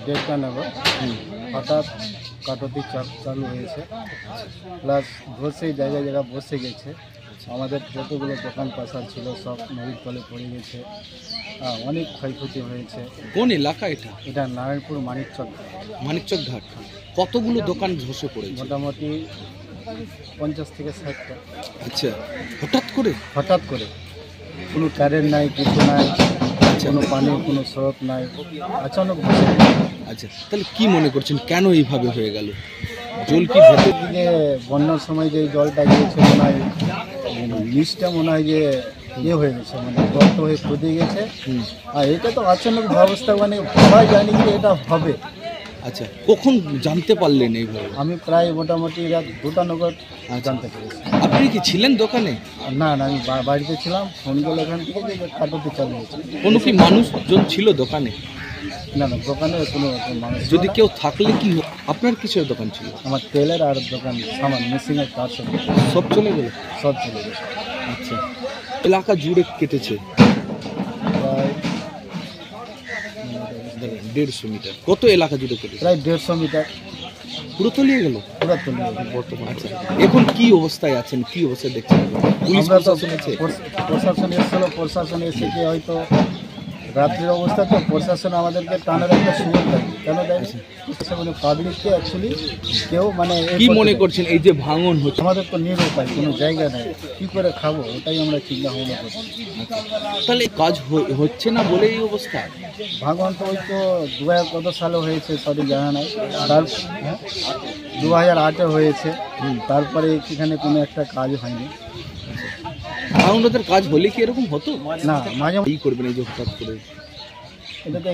1:30 নাগাদ হঠাৎ কাটতি চালু হয়েছে, প্লাস ধসে জায়গায় জায়গায় বসে গেছে। আমাদের যতগুলো দোকান পাশার ছিল সব নদীর তলে পড়ে গেছে, অনেক ক্ষয়ক্ষতি হয়েছে। কোন এলাকা এটা? এটা নারায়ণপুর মানিকচক। মানিকচক ঘাট। কতগুলো দোকান ধসে পড়েছে? মোটামুটি 50 থেকে 60টা। আচ্ছা, হঠাৎ করে কোনো কারেন্ট নাই, কিছু নাই, কোনো পানির কোনো স্রোত নাই, আচানক বসে গেছে। আচ্ছা, তাহলে কি মনে করছেন কেন এইভাবে হয়ে গেল? জল কি ভেতর দিকে বন্যার সময় যে জলটা গিয়েছে মনে হয় নিচটা মনে হয় যে হয়ে গেছে, মানে গর্ত হয়ে খুঁজে গেছে। আর এটা তো আচানক ব্যবস্থা, মানে সবাই জানি যে এটা হবে। আচ্ছা, কখন জানতে পারলেন এইভাবে? আমি প্রায় মোটামুটি রাত 2টা নাগাদ জানতে পেরেছি। আপনি কি ছিলেন দোকানে? না, আমি বাড়িতে ছিলাম। ফোন করলে এখান থেকে যে কাটতে চালু হয়েছে। কোনো কি মানুষজন ছিল দোকানে? না, দোকানে কোনো মানুষ ছিল যদি না। কেউ থাকলে কি আপনার কিসের দোকান ছিল? আমার তেলের আর দোকান, সামান মেশিনের কাজ সব চলে গেল? সব চলে গেছে। আচ্ছা, এলাকা জুড়ে কেটেছে প্রায় 150 মিটার। কত এলাকা জুড়ে কেটেছে? প্রায় 150 মিটার পুরো তলিয়ে গেল পুরো চলে গেছে। বর্তমানে। আচ্ছা, এখন কি অবস্থায় আছেন, কি অবস্থায় দেখছেন? পুলিশ আমরা তো প্রশাসন আছে? প্রশাসন এসেছিল, প্রশাসন এসে কি হয়তো রাত্রির অবস্থা, তো প্রশাসন আমাদেরকে টানার একটা সুযোগ দেয়। কেন দেয়? মানে পাবলিককে অ্যাকচুয়ালি কেউ মানে কি মনে করছেন এই যে ভাঙন হচ্ছে? আমাদের তো নিরুপায়, কোনো জায়গা নেই, কী করে খাবো, ওটাই আমরা চিন্তা ভাবনা করছি। তাহলে কাজ হচ্ছে না বলে এই অবস্থা? ভাঙন তো ওই তো 2000 কত সালে হয়েছে সঠিক জানা নাই, তার 2008-এ হয়েছে। তারপরে এখানে কোনো একটা কাজ হয়নি। ভাঙনটার কাজ হলে কি এরকম হতো না, মাঝে এই করবেন এই যে হঠাৎ করে? এটা তো